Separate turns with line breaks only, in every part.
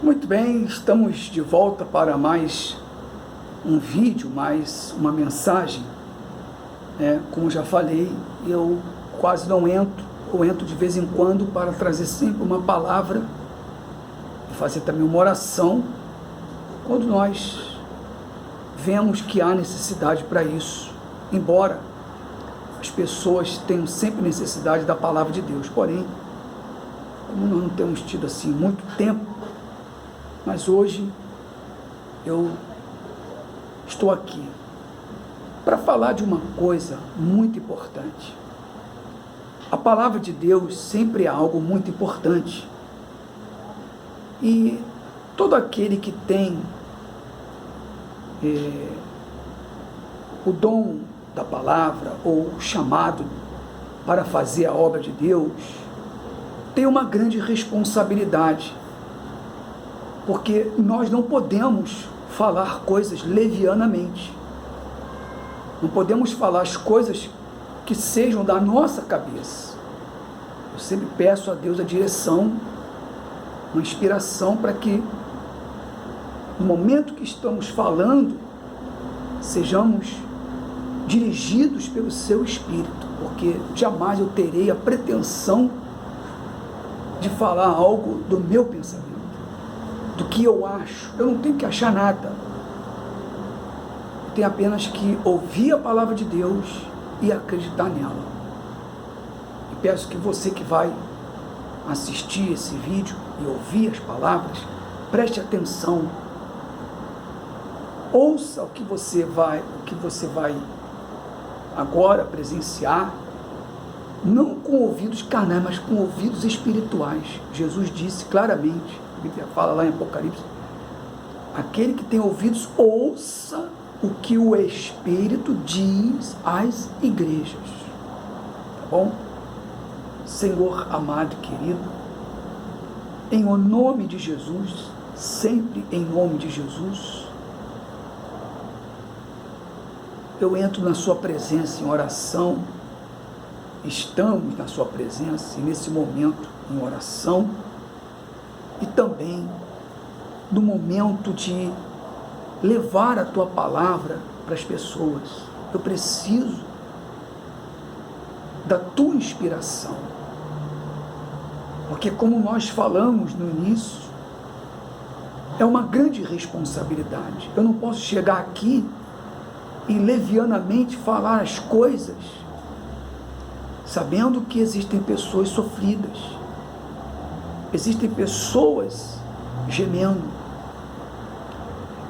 Muito bem, estamos de volta para mais um vídeo, mais uma mensagem. Como já falei, eu quase não entro, ou entro de vez em quando para trazer sempre uma palavra e fazer também uma oração, quando nós vemos que há necessidade para isso, embora as pessoas tenham sempre necessidade da palavra de Deus. Porém, como nós não temos tido assim muito tempo, mas hoje eu estou aqui para falar de uma coisa muito importante. A palavra de Deus sempre é algo muito importante. E todo aquele que tem o dom da palavra ou o chamado para fazer a obra de Deus, tem uma grande responsabilidade. Porque nós não podemos falar coisas levianamente. Não podemos falar as coisas que sejam da nossa cabeça. Eu sempre peço a Deus a direção, uma inspiração para que, no momento que estamos falando, sejamos dirigidos pelo seu Espírito, porque jamais eu terei a pretensão de falar algo do meu pensamento, do que eu acho. Eu não tenho que achar nada. Eu tenho apenas que ouvir a palavra de Deus e acreditar nela. E peço que você que vai assistir esse vídeo e ouvir as palavras, preste atenção. Ouça o que você vai agora presenciar, não com ouvidos carnais, mas com ouvidos espirituais. Jesus disse claramente, a Bíblia fala lá em Apocalipse, aquele que tem ouvidos, ouça o que o Espírito diz às igrejas. Tá bom? Senhor amado e querido, em o nome de Jesus, sempre em nome de Jesus, eu entro na sua presença em oração, estamos na sua presença e nesse momento em oração, e também no momento de levar a tua palavra para as pessoas. Eu preciso da tua inspiração, porque, como nós falamos no início, é uma grande responsabilidade. Eu não posso chegar aqui e levianamente falar as coisas, sabendo que existem pessoas sofridas, existem pessoas gemendo,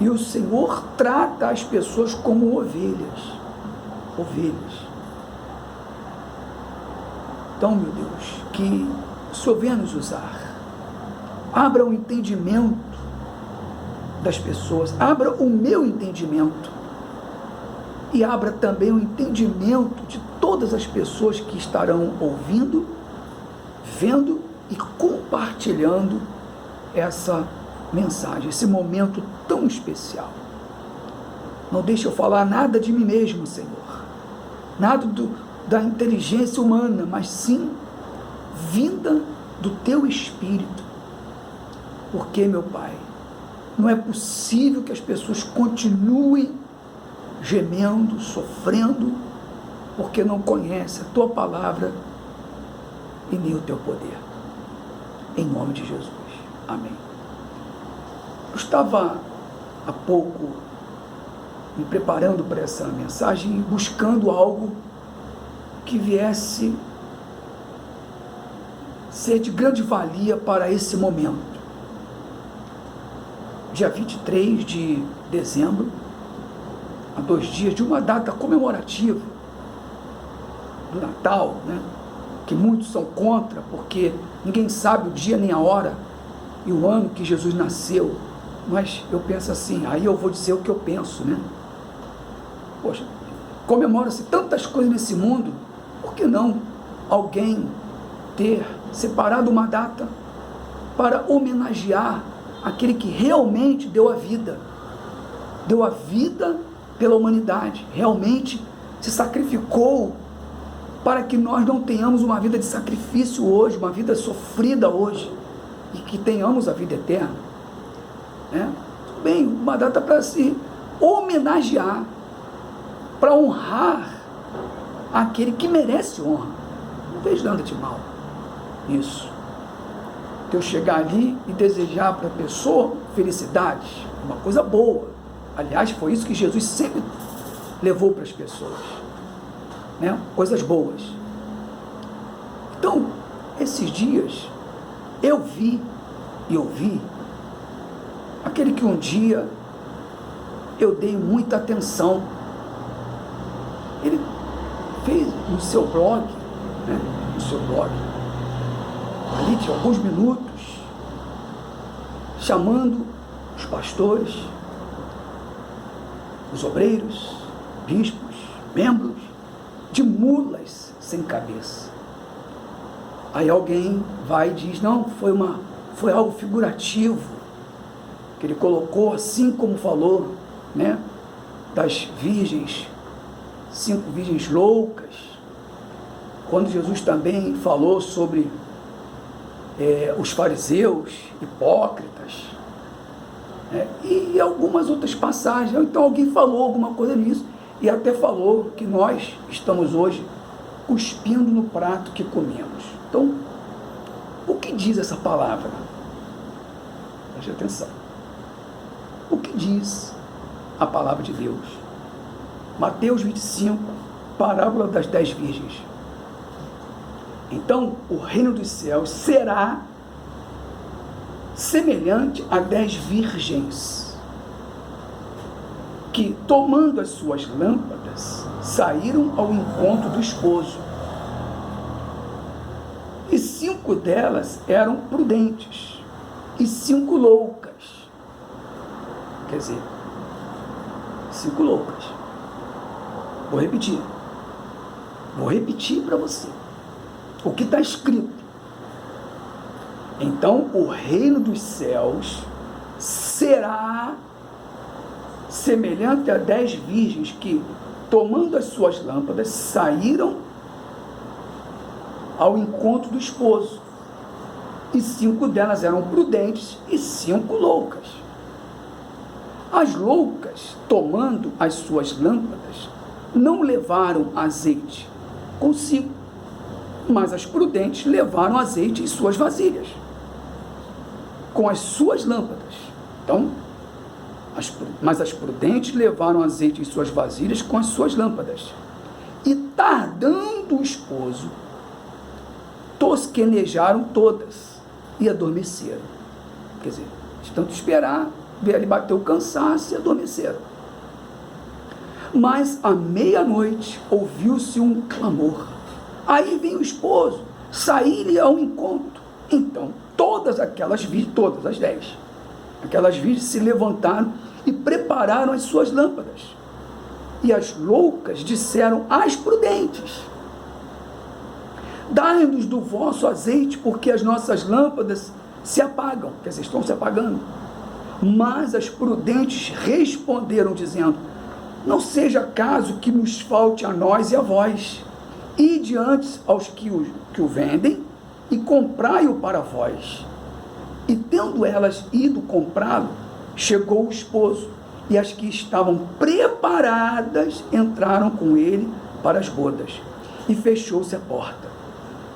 e o Senhor trata as pessoas como ovelhas. Então, meu Deus, que o Senhor venha nos usar. Abra o entendimento das pessoas, abra o meu entendimento, e abra também o entendimento de todas as pessoas que estarão ouvindo, vendo e compartilhando essa mensagem, esse momento tão especial. Não deixe eu falar nada de mim mesmo, Senhor, nada da inteligência humana, mas sim vinda do teu Espírito. Porque, meu Pai, não é possível que as pessoas continuem gemendo, sofrendo, porque não conhecem a tua palavra e nem o teu poder. Em nome de Jesus. Amém. Eu estava há pouco me preparando para essa mensagem e buscando algo que viesse ser de grande valia para esse momento. Dia 23 de dezembro, há 2 dias de uma data comemorativa do Natal, que muitos são contra, porque ninguém sabe o dia nem a hora e o ano que Jesus nasceu. Mas eu penso assim, aí eu vou dizer o que eu penso, Poxa, comemora-se tantas coisas nesse mundo, por que não alguém ter separado uma data para homenagear aquele que realmente deu a vida pela humanidade, realmente se sacrificou para que nós não tenhamos uma vida de sacrifício hoje, uma vida sofrida hoje, e que tenhamos a vida eterna. né? Tudo bem, uma data para se homenagear, para honrar aquele que merece honra. Não vejo nada de mal nisso. De eu chegar ali e desejar para a pessoa felicidade, uma coisa boa. Aliás, foi isso que Jesus sempre levou para as pessoas, né? Coisas boas. Então, esses dias, eu vi e ouvi aquele que um dia eu dei muita atenção. Ele fez no seu blog, né? No seu blog, ali de alguns minutos, chamando os pastores, os obreiros, bispos, membros, de mulas sem cabeça. Aí alguém vai e diz, não, foi algo figurativo, que ele colocou, assim como falou, né, das virgens, 5 virgens loucas, quando Jesus também falou sobre os fariseus hipócritas, e algumas outras passagens. Então alguém falou alguma coisa nisso, e até falou que nós estamos hoje cuspindo no prato que comemos. Então, o que diz essa palavra? Preste atenção. O que diz a palavra de Deus? Mateus 25, parábola das 10 virgens. Então, o reino dos céus será semelhante a 10 virgens que, tomando as suas lâmpadas, saíram ao encontro do esposo. E 5 delas eram prudentes e 5 loucas. Quer dizer, 5 loucas. Vou repetir para você o que está escrito. Então, o reino dos céus será semelhante a 10 virgens que, tomando as suas lâmpadas, saíram ao encontro do esposo. E 5 delas eram prudentes e 5 loucas. As loucas, tomando as suas lâmpadas, não levaram azeite consigo, mas as prudentes levaram azeite em suas vasilhas, com as suas lâmpadas. Então, mas as prudentes levaram azeite em suas vasilhas com as suas lâmpadas. E tardando o esposo, tosquenejaram todas e adormeceram. Quer dizer, de tanto esperar, ver ali bater o cansaço e adormeceram. Mas à meia-noite ouviu-se um clamor. Aí vem o esposo, sair-lhe ao encontro. Então, todas aquelas virgens, todas as 10, aquelas virgens se levantaram e prepararam as suas lâmpadas. E as loucas disseram às prudentes: dai-nos do vosso azeite, porque as nossas lâmpadas se apagam, quer dizer, estão se apagando. Mas as prudentes responderam, dizendo: não seja caso que nos falte a nós e a vós. Ide antes aos que o vendem e comprai-o para vós. E tendo elas ido comprá-lo, chegou o esposo, e as que estavam preparadas entraram com ele para as bodas, e fechou-se a porta.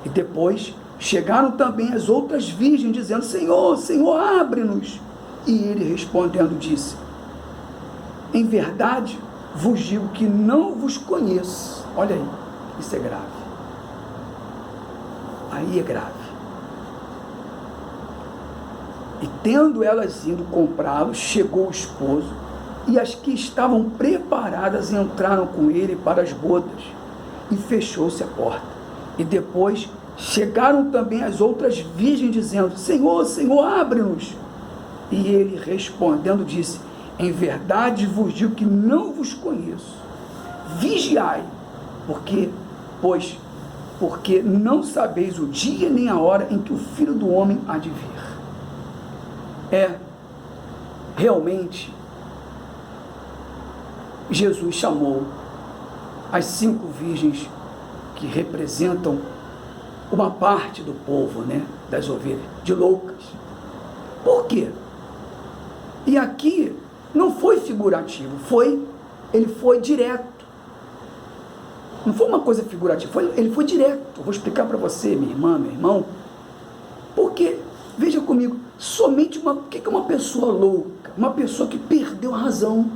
E depois chegaram também as outras virgens, dizendo: Senhor, Senhor, abre-nos. E ele respondendo disse: em verdade vos digo que não vos conheço. Olha aí, isso é grave. Aí é grave. E tendo elas ido comprá-lo, chegou o esposo, e as que estavam preparadas entraram com ele para as bodas, e fechou-se a porta. E depois chegaram também as outras virgens, dizendo: Senhor, Senhor, abre-nos. E ele respondendo disse: em verdade vos digo que não vos conheço. Vigiai, porque não sabeis o dia nem a hora em que o Filho do Homem há de vir. Realmente, Jesus chamou as 5 virgens que representam uma parte do povo, né, das ovelhas, de loucas. Por quê? E aqui não foi figurativo, ele foi direto. Não foi uma coisa figurativa, ele foi direto. Eu vou explicar para você, minha irmã, meu irmão, porque, veja comigo, o que é uma pessoa louca? Uma pessoa que perdeu a razão,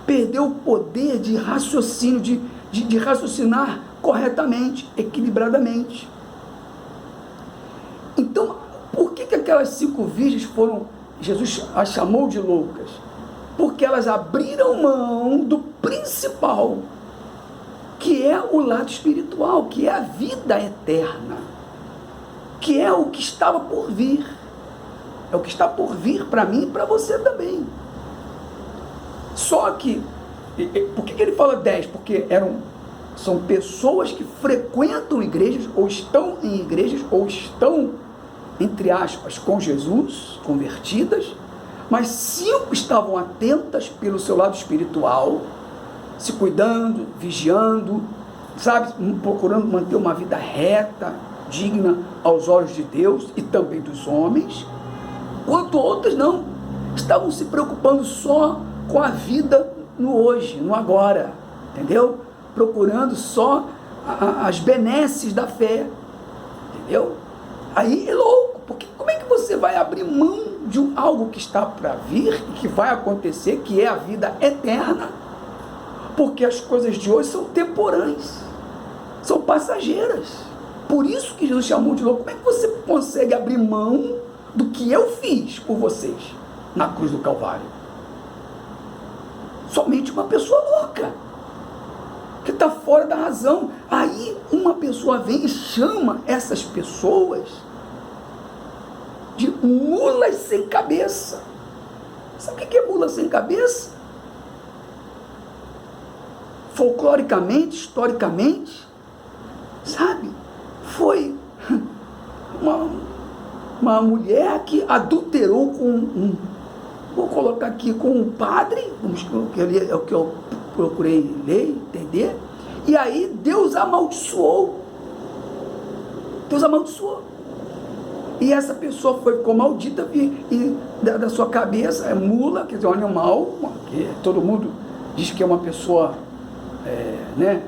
perdeu o poder de raciocínio, de raciocinar corretamente, equilibradamente. Então, por que aquelas 5 virgens Jesus as chamou de loucas? Porque elas abriram mão do principal, que é o lado espiritual, que é a vida eterna, que é o que estava por vir. É o que está por vir para mim e para você também. Só que, por que ele fala 10? Porque são pessoas que frequentam igrejas, ou estão em igrejas, ou estão, entre aspas, com Jesus, convertidas, mas 5 estavam atentas pelo seu lado espiritual, se cuidando, vigiando, sabe, procurando manter uma vida reta, digna aos olhos de Deus e também dos homens, enquanto outras não, estavam se preocupando só com a vida no hoje, no agora, entendeu? Procurando só as benesses da fé, entendeu? Aí é louco, porque como é que você vai abrir mão de algo que está para vir e que vai acontecer, que é a vida eterna? Porque as coisas de hoje são temporãs, são passageiras. Por isso que Jesus chamou de louco. Como é que você consegue abrir mão do que eu fiz por vocês na cruz do Calvário? Somente uma pessoa louca, que está fora da razão. Aí uma pessoa vem e chama essas pessoas de mulas sem cabeça. Sabe o que é mula sem cabeça? Folcloricamente, historicamente, sabe? Foi uma mulher que adulterou vou colocar aqui, com um padre, é o que eu procurei ler, entender, e aí Deus amaldiçoou. Deus amaldiçoou. E essa pessoa ficou maldita e da sua cabeça, é mula, quer dizer, um animal, que todo mundo diz que é uma pessoa, né,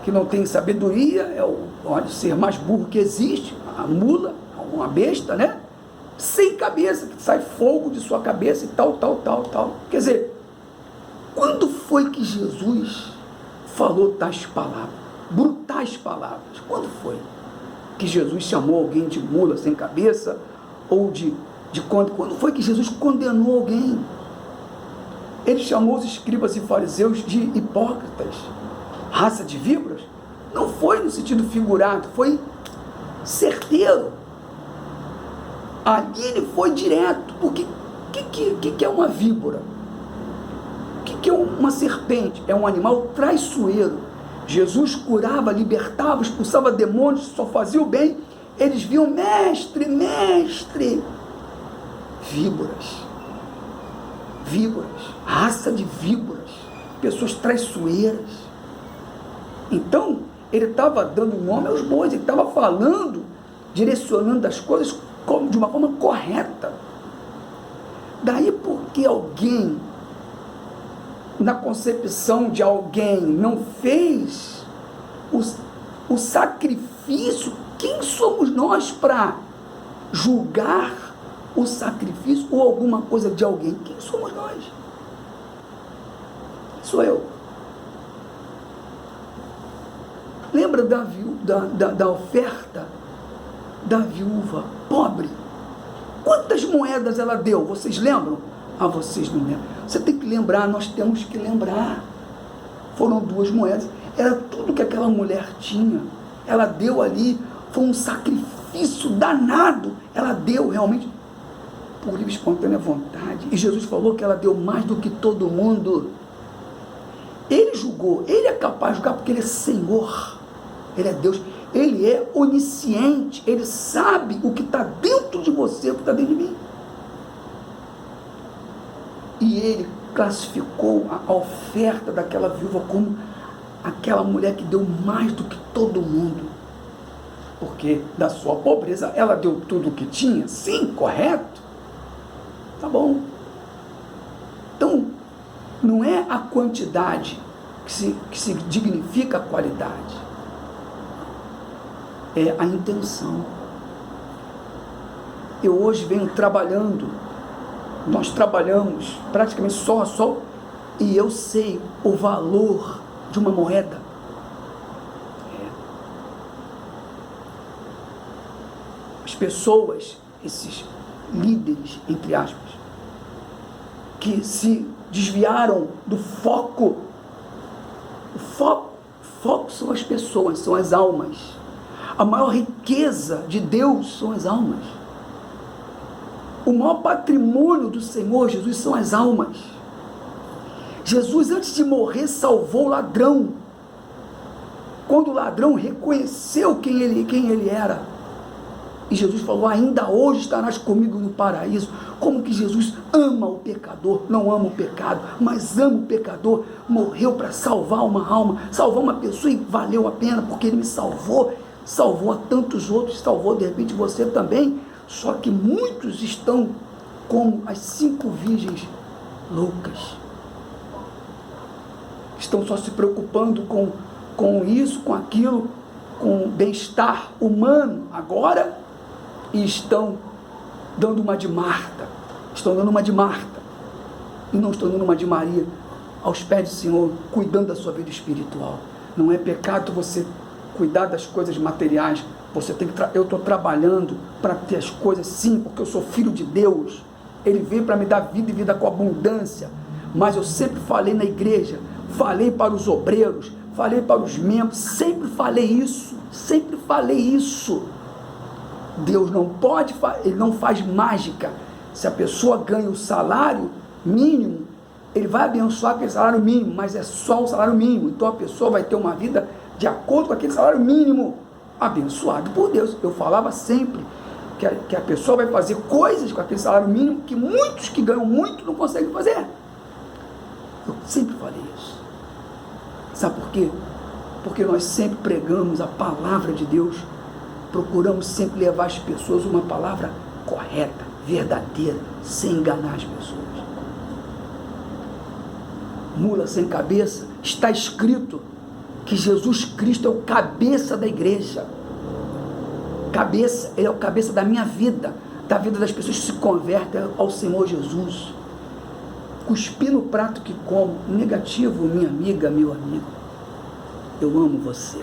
que não tem sabedoria, é o ser mais burro que existe, a mula, uma besta, né? Sem cabeça, que sai fogo de sua cabeça e tal. Quer dizer, quando foi que Jesus falou tais palavras, brutais palavras? Quando foi que Jesus chamou alguém de mula sem cabeça? Ou quando foi que Jesus condenou alguém? Ele chamou os escribas e fariseus de hipócritas, raça de víboras? Não foi no sentido figurado, foi certeiro. Ali ele foi direto, porque o que é uma víbora? O que é uma serpente? É um animal traiçoeiro. Jesus curava, libertava, expulsava demônios, só fazia o bem. Eles viam, mestre, víboras, raça de víboras, pessoas traiçoeiras. Então, ele estava dando nome aos bois, ele estava falando, direcionando as coisas de uma forma correta. Daí porque alguém, na concepção de alguém, não fez o sacrifício, quem somos nós para julgar o sacrifício ou alguma coisa de alguém? Quem somos nós? Sou eu. Lembra da oferta da viúva pobre? Quantas moedas ela deu? Vocês lembram? Vocês não lembram. Você tem que lembrar, nós temos que lembrar. Foram 2 moedas. Era tudo que aquela mulher tinha. Ela deu ali, foi um sacrifício danado. Ela deu realmente por livre e espontânea vontade. E Jesus falou que ela deu mais do que todo mundo. Ele julgou, ele é capaz de julgar porque ele é Senhor. Ele é Deus. Ele é onisciente, ele sabe o que está dentro de você, o que está dentro de mim. E ele classificou a oferta daquela viúva como aquela mulher que deu mais do que todo mundo. Porque da sua pobreza ela deu tudo o que tinha, sim, correto. Tá bom. Então, não é a quantidade que se dignifica a qualidade. É a intenção. Eu hoje venho trabalhando, nós trabalhamos praticamente sol a sol, e eu sei o valor de uma moeda. As pessoas, esses líderes, entre aspas, que se desviaram do foco. O foco são as pessoas, são as almas. A maior riqueza de Deus são as almas. O maior patrimônio do Senhor Jesus são as almas. Jesus, antes de morrer, salvou o ladrão. Quando o ladrão reconheceu quem ele era, e Jesus falou: ainda hoje estarás comigo no paraíso. Como que Jesus ama o pecador, não ama o pecado, mas ama o pecador, morreu para salvar uma alma, salvar uma pessoa, e valeu a pena, porque ele me salvou, salvou a tantos outros, salvou de repente você também. Só que muitos estão como as 5 virgens loucas, estão só se preocupando com isso, com aquilo, com o bem-estar humano agora, e estão dando uma de Marta, e não estão dando uma de Maria, aos pés do Senhor, cuidando da sua vida espiritual. Não é pecado você cuidar das coisas materiais. Você tem que eu estou trabalhando para ter as coisas, sim, porque eu sou filho de Deus. Ele veio para me dar vida e vida com abundância. Mas eu sempre falei na igreja, falei para os obreiros, falei para os membros, sempre falei isso. Deus não pode, ele não faz mágica. Se a pessoa ganha o salário mínimo, ele vai abençoar aquele salário mínimo, mas é só o salário mínimo. Então a pessoa vai ter uma vida de acordo com aquele salário mínimo, abençoado por Deus. Eu falava sempre que a pessoa vai fazer coisas com aquele salário mínimo que muitos que ganham muito não conseguem fazer. Eu sempre falei isso. Sabe por quê? Porque nós sempre pregamos a palavra de Deus, procuramos sempre levar às pessoas uma palavra correta, verdadeira, sem enganar as pessoas. Mula sem cabeça, está escrito que Jesus Cristo é o cabeça da igreja. Ele é o cabeça da minha vida, da vida das pessoas que se convertem ao Senhor Jesus. Cuspi no prato que como, negativo, minha amiga, meu amigo, eu amo você.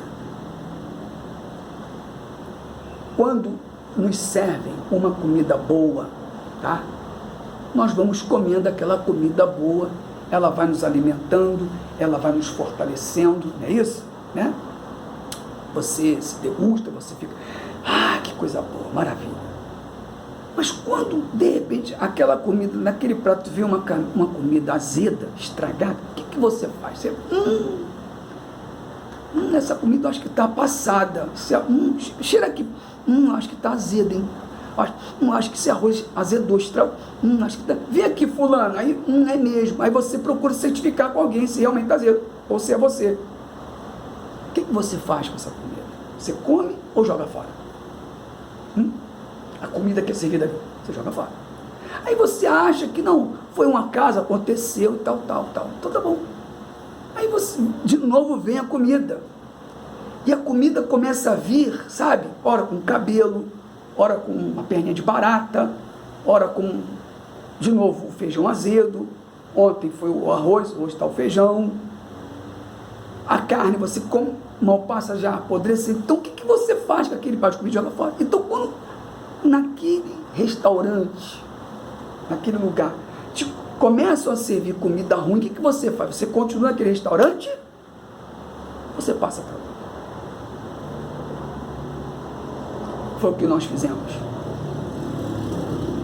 Quando nos servem uma comida boa, tá? Nós vamos comendo aquela comida boa, ela vai nos alimentando, ela vai nos fortalecendo, não é isso? Né? Você se degusta, você fica, que coisa boa, maravilha. Mas quando, de repente, aquela comida, naquele prato, vê uma comida azeda, estragada, o que você faz? Você, essa comida eu acho que está passada, cheira aqui, acho que está azeda, hein? Acho que esse arroz azedou, acho que tá... Vem aqui, fulano, aí é mesmo. Aí você procura certificar com alguém se realmente está azedo, ou se é você. O que você faz com essa comida? Você come ou joga fora? A comida que é servida, você joga fora. Aí você acha que não, foi um acaso, aconteceu e tal. Então tá bom. Aí você, de novo, vem a comida. E a comida começa a vir, sabe? Ora com cabelo, ora com uma perninha de barata, ora com, de novo, o feijão azedo. Ontem foi o arroz, hoje está o feijão. A carne você come, mal passa já apodrecer. Então o que você faz com aquele prato de comida e joga fora? Então quando naquele restaurante, naquele lugar, começam a servir comida ruim, o que você faz? Você continua naquele restaurante? Você passa para lá. Foi o que nós fizemos.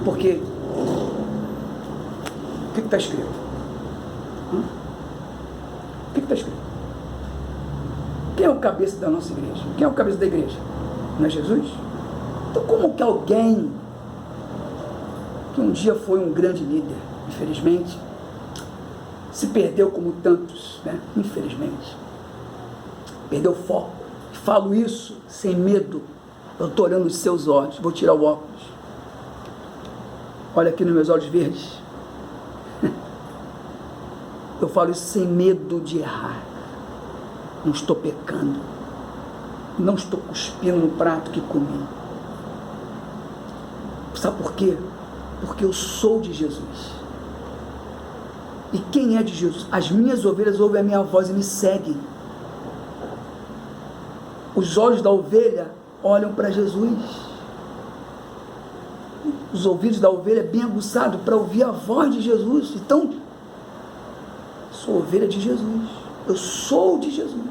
Porque o que está escrito? O que está escrito? Quem é o cabeça da nossa igreja? Quem é o cabeça da igreja? Não é Jesus? Então como que alguém que um dia foi um grande líder, infelizmente, se perdeu como tantos, né? Infelizmente, perdeu o foco. Falo isso sem medo. Eu estou olhando nos seus olhos, vou tirar o óculos. Olha aqui nos meus olhos verdes. Eu falo isso sem medo de errar. Não estou pecando. Não estou cuspindo no prato que comi. Sabe por quê? Porque eu sou de Jesus. E quem é de Jesus? As minhas ovelhas ouvem a minha voz e me seguem. Os olhos da ovelha olham para Jesus. Os ouvidos da ovelha bem aguçados para ouvir a voz de Jesus. Então, sou ovelha de Jesus. Eu sou de Jesus.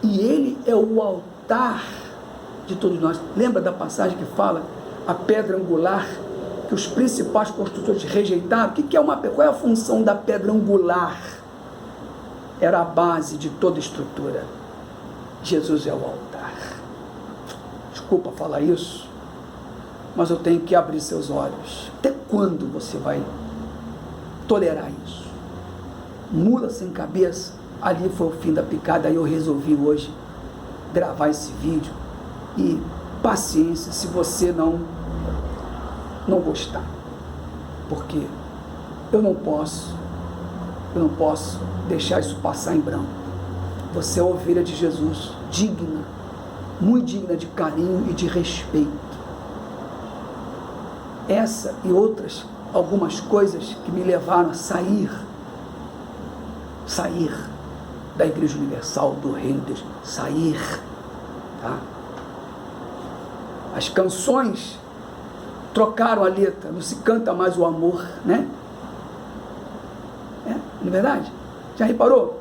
E Ele é o altar de todos nós. Lembra da passagem que fala a pedra angular que os principais construtores rejeitaram? Qual é a função da pedra angular? Era a base de toda estrutura. Jesus é o altar. Desculpa falar isso, mas eu tenho que abrir seus olhos. Até quando você vai tolerar isso? Mula sem cabeça. Ali foi o fim da picada. Aí eu resolvi hoje gravar esse vídeo. E paciência se você não gostar, porque eu não posso deixar isso passar em branco. Você é ovelha de Jesus, digna, muito digna de carinho e de respeito. Essa e outras, algumas coisas que me levaram a sair da Igreja Universal, do Reino de Deus, sair, tá? As canções trocaram a letra, não se canta mais o amor, né? Não é verdade? Já reparou?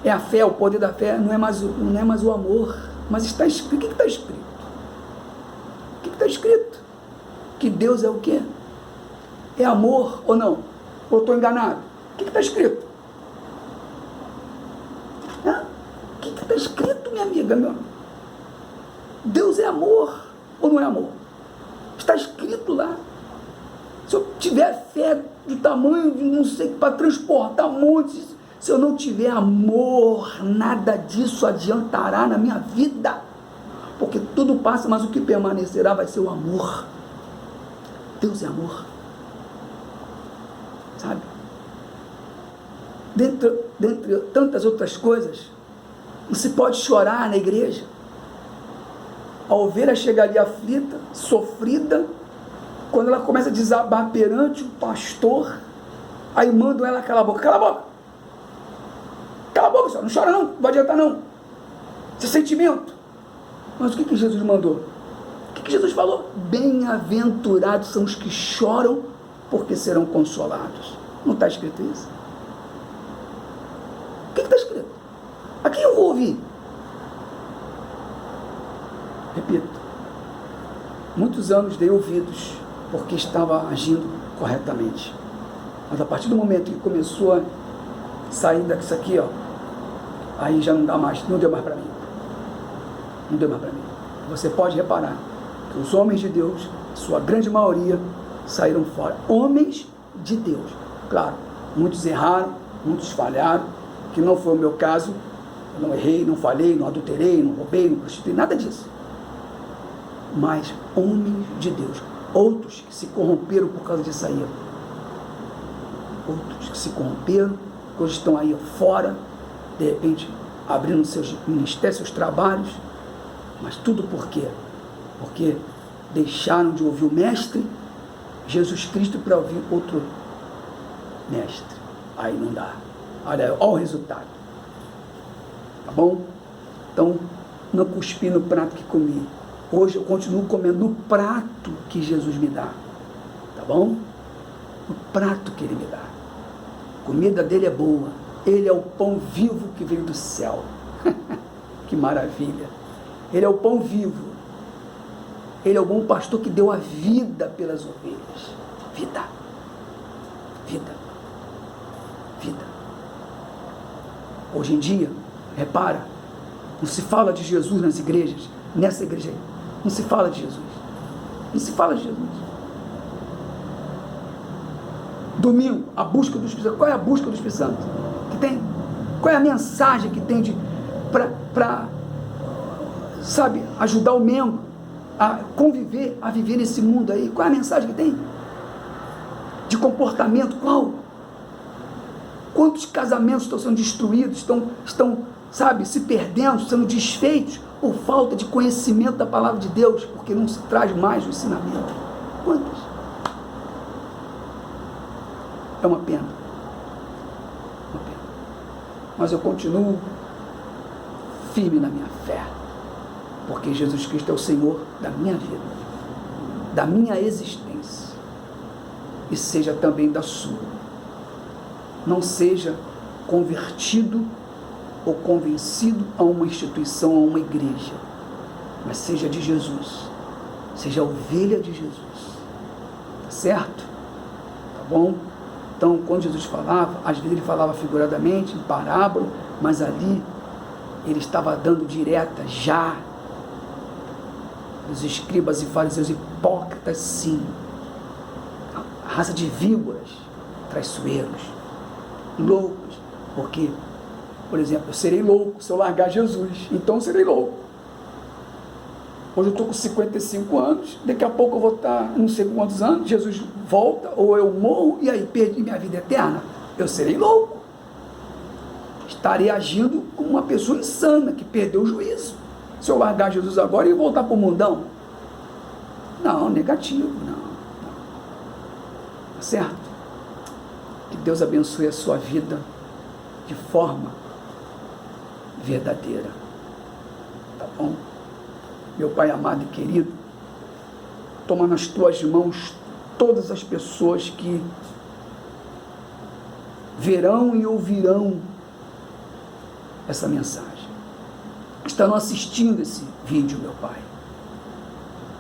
É a fé, o poder da fé, não é mais o amor, mas está escrito. O que está escrito? O que está escrito? Que Deus é o quê? É amor ou não? Ou estou enganado? O que está escrito? O que está escrito, minha amiga, meu amigo? Deus é amor ou não é amor? Está escrito lá. Se eu tiver fé do tamanho de não sei, para transportar montes, se eu não tiver amor, nada disso adiantará na minha vida, porque tudo passa, mas o que permanecerá vai ser o amor. Deus é amor, sabe? Dentre tantas outras coisas, não se pode chorar na igreja. A ovelha chega ali aflita, sofrida, quando ela começa a desabar perante o pastor, aí mandam ela calar a boca. Cala a boca! Cala a boca, senhor, não chora não, não vai adiantar não. Isso é sentimento. Mas o que Jesus mandou? O que Jesus falou? Bem-aventurados são os que choram, porque serão consolados. Não está escrito isso? O que está escrito? A quem eu vou ouvir? Repito, muitos anos dei ouvidos porque estava agindo corretamente. Mas a partir do momento que começou a sair disso aqui, aí já não dá mais, não deu mais para mim. Não deu mais para mim. Você pode reparar que os homens de Deus, sua grande maioria, saíram fora. Homens de Deus. Claro, muitos erraram, muitos falharam, que não foi o meu caso. Eu não errei, não falhei, não adulterei, não roubei, não prostituí, nada disso. Mas homens de Deus, outros que se corromperam por causa disso aí, outros que se corromperam, que hoje estão aí fora, de repente abrindo seus ministérios, seus trabalhos, mas tudo por quê? Porque deixaram de ouvir o mestre Jesus Cristo para ouvir outro mestre. Aí não dá. Olha o resultado. Tá bom? Então, não cuspi no prato que comi. Hoje eu continuo comendo no prato que Jesus me dá. Tá bom? No prato que Ele me dá. A comida dele é boa. Ele é o pão vivo que veio do céu. Que maravilha. Ele é o pão vivo. Ele é o bom pastor que deu a vida pelas ovelhas. Vida. Vida. Vida. Hoje em dia, repara, não se fala de Jesus nas igrejas, nessa igreja aí. Não se fala de Jesus. Não se fala de Jesus. Domingo, a busca do Espírito Santo. Qual é a busca do Espírito Santo? Que tem? Qual é a mensagem que tem para sabe, ajudar o membro? a conviver, a viver nesse mundo aí. Qual é a mensagem que tem? De comportamento, qual? Quantos casamentos estão sendo destruídos, estão, sabe, se perdendo, sendo desfeitos por falta de conhecimento da palavra de Deus, porque não se traz mais o ensinamento. Quantos? É uma pena. Uma pena. Mas eu continuo firme na minha fé, porque Jesus Cristo é o Senhor da minha vida, da minha existência, e seja também da sua. Não seja convertido ou convencido a uma instituição, a uma igreja, mas seja de Jesus, seja ovelha de Jesus, tá certo? Tá bom? Então, quando Jesus falava, às vezes ele falava figuradamente, em parábola, mas ali ele estava dando direta já dos escribas e fariseus hipócritas, sim, a raça de víboras, traiçoeiros, loucos, porque, por exemplo, eu serei louco se eu largar Jesus, então eu serei louco. Hoje eu estou com 55 anos, daqui a pouco eu vou estar não sei quantos anos, Jesus volta, ou eu morro, e aí perdi minha vida eterna. Eu serei louco. Estarei agindo como uma pessoa insana, que perdeu o juízo. Se eu largar Jesus agora e voltar para o mundão? Não, negativo, não. Tá certo? Que Deus abençoe a sua vida de forma verdadeira. Tá bom? Meu Pai amado e querido, toma nas tuas mãos todas as pessoas que verão e ouvirão essa mensagem, estarão assistindo esse vídeo, meu Pai,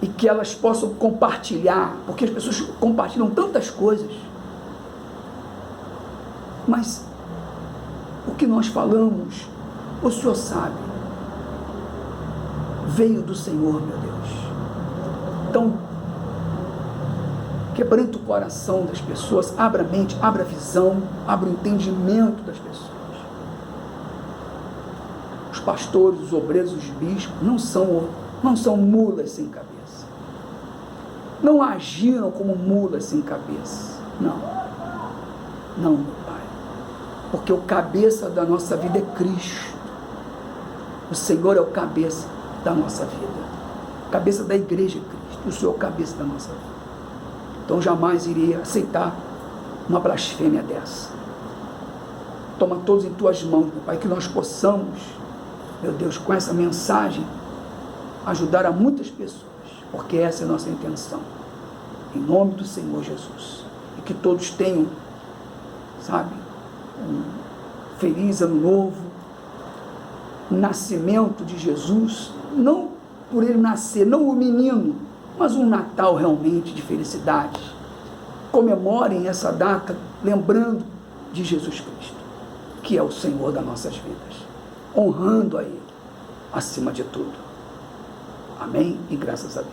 e que elas possam compartilhar, porque as pessoas compartilham tantas coisas, mas o que nós falamos, o Senhor sabe, veio do Senhor, meu Deus. Então, quebranta o coração das pessoas, abra a mente, abra a visão, abra o entendimento das pessoas. Os pastores, os obreiros, os bispos não são mulas sem cabeça. Não agiram como mulas sem cabeça. Não, meu Pai. Porque o cabeça da nossa vida é Cristo. O Senhor é o cabeça da nossa vida. Cabeça da igreja é Cristo. O Senhor é o cabeça da nossa vida. Então jamais iria aceitar uma blasfêmia dessa. Toma todos em tuas mãos, meu Pai, que nós possamos, meu Deus, com essa mensagem, ajudar a muitas pessoas, porque essa é a nossa intenção. Em nome do Senhor Jesus. E que todos tenham, sabe, um feliz ano novo, o nascimento de Jesus, não por ele nascer, não o menino, mas um Natal realmente de felicidade. Comemorem essa data lembrando de Jesus Cristo, que é o Senhor das nossas vidas, honrando a Ele acima de tudo. Amém? E graças a Deus.